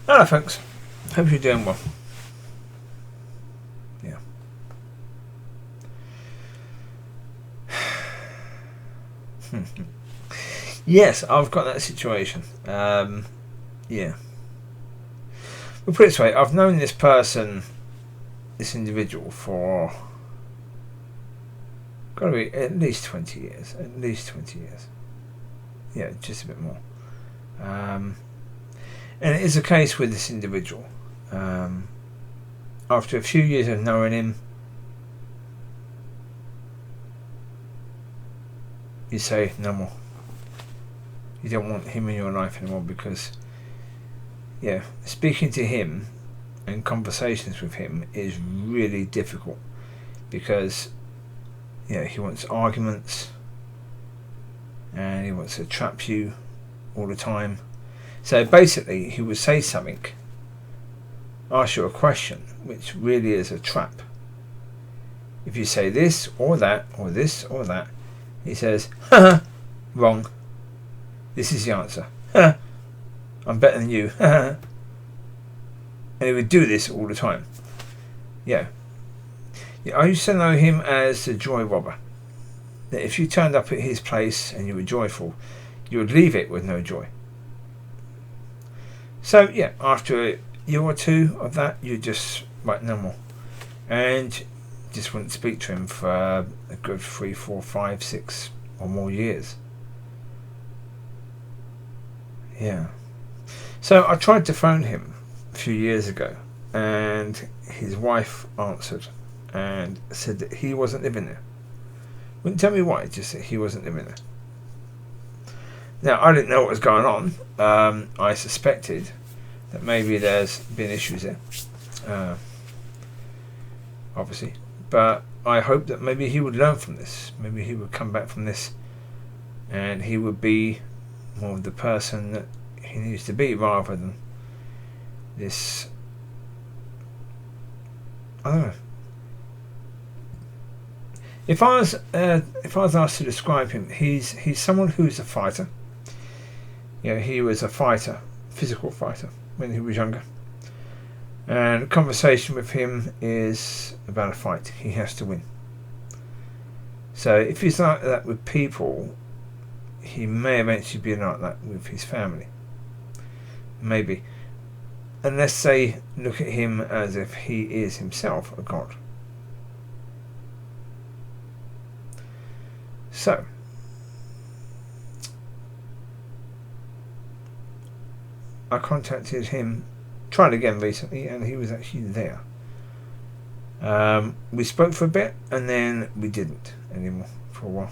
Hello folks, hope you're doing well. Yeah. Yes, I've got that situation. Yeah. We'll put it this way, I've known this person, this individual, for got to be at least 20 years. At least 20 years. Yeah, just a bit more. And it is a case with this individual. After a few years of knowing him, you say no more. You don't want him in your life anymore because, yeah, speaking to him and conversations with him is really difficult because, yeah, he wants arguments and he wants to trap you all the time. So basically, he would say something, ask you a question, which really is a trap. If you say this or that, or this or that, he says, haha, wrong. This is the answer. Ha, I'm better than you. And he would do this all the time. Yeah. I used to know him as the joy robber. That if you turned up at his place and you were joyful, you would leave it with no joy. So yeah, after a year or two of that, you just no more, and just wouldn't speak to him for a good 3, 4, 5, 6 or more years. Yeah. So I tried to phone him a few years ago, and his wife answered and said that he wasn't living there. Wouldn't tell me why, just that he wasn't living there. Now, I didn't know what was going on. I suspected that maybe there's been issues there, obviously. But I hope that maybe he would learn from this. Maybe he would come back from this and he would be more of the person that he needs to be rather than this, I don't know. If I was asked to describe him, he's someone who's a fighter. You know, he was a fighter, physical fighter, when he was younger. And a conversation with him is about a fight. He has to win. So if he's like that with people, he may eventually be like that with his family. Maybe. Unless they look at him as if he is himself a god. So, I contacted him, tried again recently, and he was actually there. We spoke for a bit, and then we didn't anymore for a while.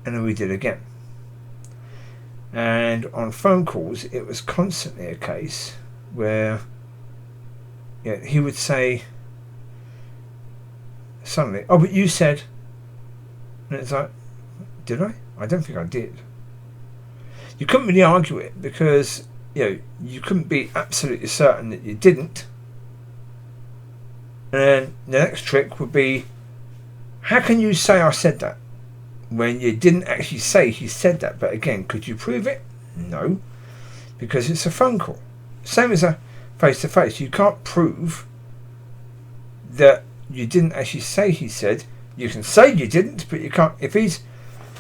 And then we did again. And on phone calls, it was constantly a case where, yeah, he would say suddenly, "Oh, but you said," and it's like, did I? I don't think I did. You couldn't really argue it because, you know, you couldn't be absolutely certain that you didn't. And then the next trick would be, how can you say I said that when you didn't actually say he said that? But again, could you prove it? No, because it's a phone call. Same as a face-to-face. You can't prove that you didn't actually say he said. You can say you didn't, but you can't. If he's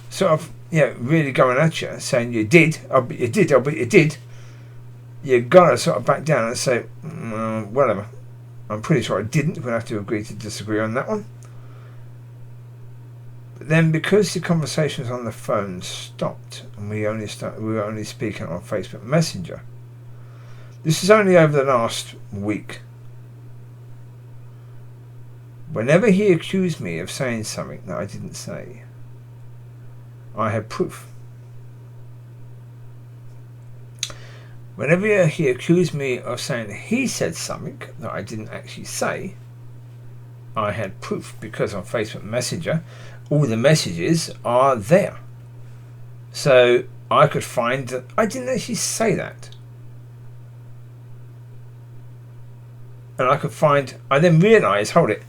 sort of, you know, really going at you, saying you did, oh but you did, oh but you did, you gotta sort of back down and say, whatever. I'm pretty sure I didn't. We'll have to agree to disagree on that one. But then, because the conversations on the phone stopped and we were only speaking on Facebook Messenger. This is only over the last week. Whenever he accused me of saying something that I didn't say, I had proof. Whenever he accused me of saying he said something that I didn't actually say, I had proof, because on Facebook Messenger, all the messages are there. So I could find that I didn't actually say that. And I then realised, hold it,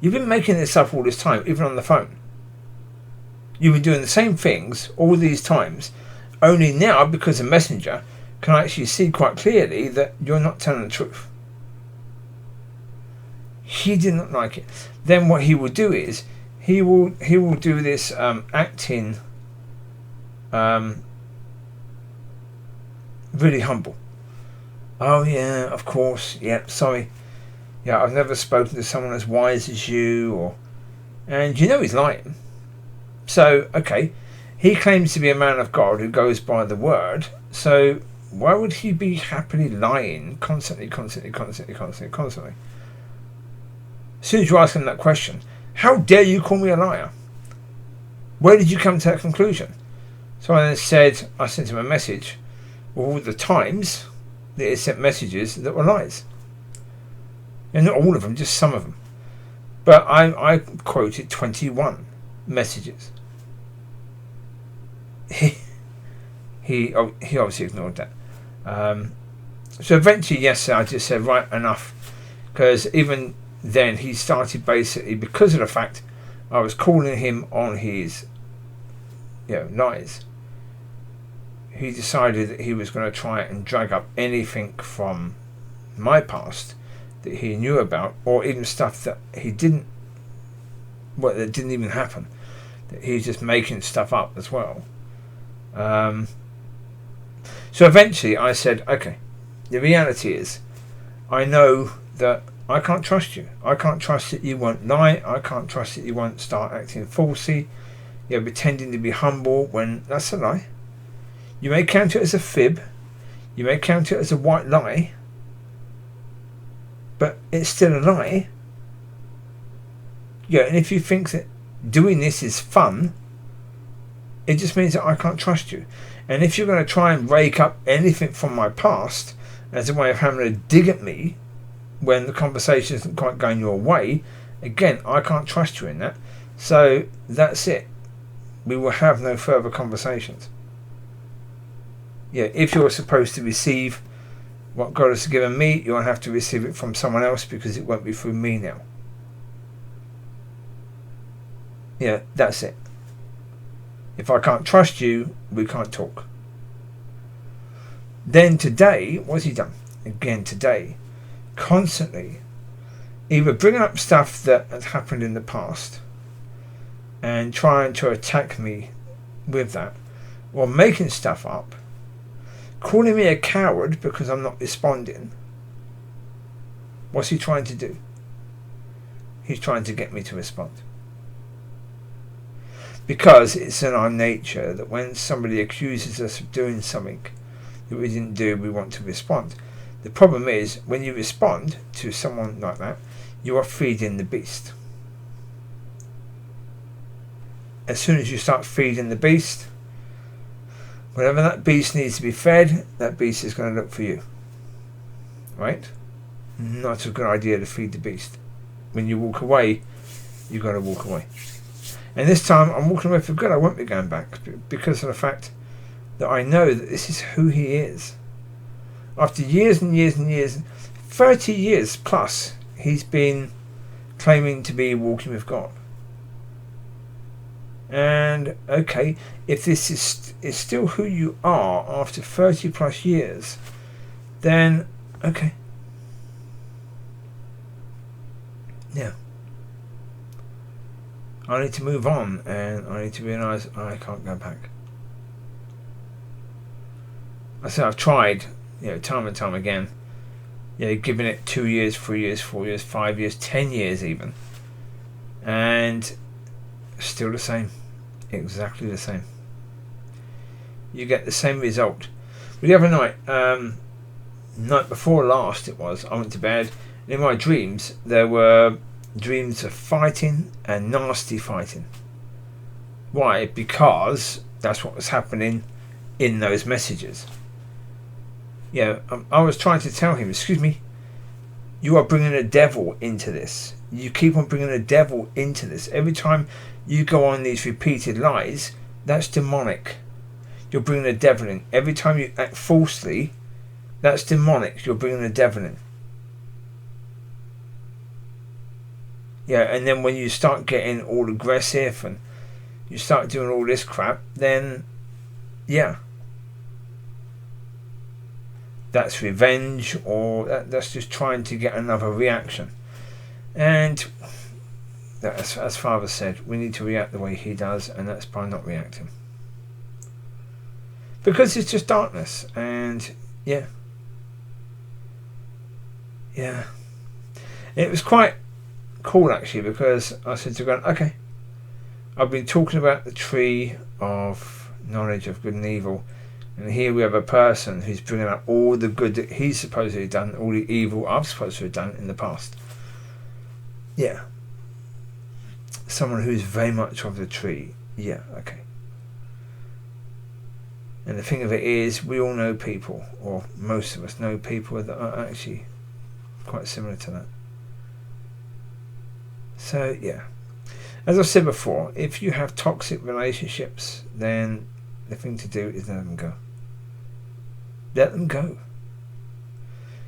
you've been making this up all this time, even on the phone. You've been doing the same things all these times, only now, because of Messenger, can actually see quite clearly that you're not telling the truth. He did not like it. Then what he will do is he will do this acting really humble. Oh yeah, of course. Yeah, sorry. Yeah, I've never spoken to someone as wise as you. And you know he's lying. So okay, he claims to be a man of God who goes by the word. So why would he be happily lying constantly? As soon as you ask him that question, how dare you call me a liar? Where did you come to that conclusion? So I sent him a message with all the times that he sent messages that were lies. And not all of them, just some of them. But I quoted 21 messages. He obviously ignored that. So eventually, yes, I just said, right, enough. Because even then he started basically, because of the fact I was calling him on his lies, he decided that he was going to try and drag up anything from my past that he knew about, or even stuff that that didn't even happen, that he's just making stuff up as well. So eventually I said, okay, the reality is I know that I can't trust you. I can't trust that you won't lie. I can't trust that you won't start acting falsely, pretending to be humble when that's a lie. You may count it as a fib. You may count it as a white lie. But it's still a lie. Yeah, and if you think that doing this is fun, it just means that I can't trust you. And if you're going to try and rake up anything from my past as a way of having to dig at me when the conversation isn't quite going your way, again, I can't trust you in that. So that's it. We will have no further conversations. Yeah, if you're supposed to receive what God has given me, you'll have to receive it from someone else, because it won't be through me now. Yeah, that's it. If I can't trust you, we can't talk. Then today, what's he done? Again today, constantly, either bringing up stuff that had happened in the past and trying to attack me with that, or making stuff up, calling me a coward because I'm not responding. What's he trying to do? He's trying to get me to respond. Because it's in our nature that when somebody accuses us of doing something that we didn't do, we want to respond. The problem is, when you respond to someone like that, you are feeding the beast. As soon as you start feeding the beast, whenever that beast needs to be fed, that beast is going to look for you. Right? Not a good idea to feed the beast. When you walk away, you've got to walk away. And this time I'm walking away for good. I won't be going back, because of the fact that I know that this is who he is. After years and years and years, 30 years plus, he's been claiming to be walking with God. And okay, if this is still who you are after 30 plus years, then okay. Yeah. I need to move on, and I need to realise I can't go back. I say I've tried, time and time again, giving it 2 years, 3 years, 4 years, 5 years, 10 years even, and still the same, exactly the same. You get the same result. But the other night, night before last it was, I went to bed, and in my dreams there were dreams of fighting and nasty fighting. Why? Because that's what was happening in those messages. I was trying to tell him, excuse me, you are bringing a devil into this. You keep on bringing a devil into this. Every time you go on these repeated lies, that's demonic. You're bringing a devil in. Every time you act falsely, that's demonic. You're bringing a devil in. And then when you start getting all aggressive and you start doing all this crap, then that's revenge, or that's just trying to get another reaction. And as Father said, we need to react the way he does, and that's by not reacting. Because it's just darkness, and yeah. It was quite cool actually, because I said to God, okay, I've been talking about the tree of knowledge of good and evil, and here we have a person who's bringing up all the good that he's supposedly done, all the evil I've supposed to have done in the past. Yeah. Someone who's very much of the tree. Yeah, okay. And the thing of it is, we all know people, or most of us know people that are actually quite similar to that. So, yeah. As I've said before, if you have toxic relationships, then the thing to do is let them go. Let them go.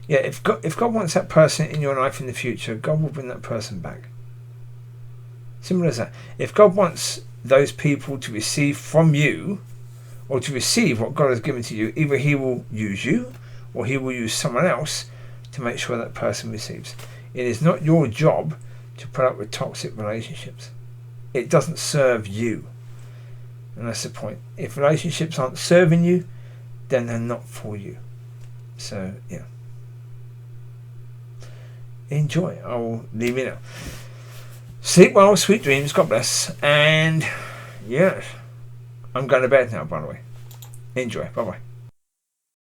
Yeah, if God wants that person in your life in the future, God will bring that person back. Simple as that. If God wants those people to receive from you, or to receive what God has given to you, either he will use you, or he will use someone else to make sure that person receives. It is not your job to put up with toxic relationships. It doesn't serve you. And that's the point. If relationships aren't serving you, then they're not for you. So, yeah. Enjoy. I will leave you now. Sleep well, sweet dreams, God bless. And, yeah, I'm going to bed now, by the way. Enjoy. Bye-bye.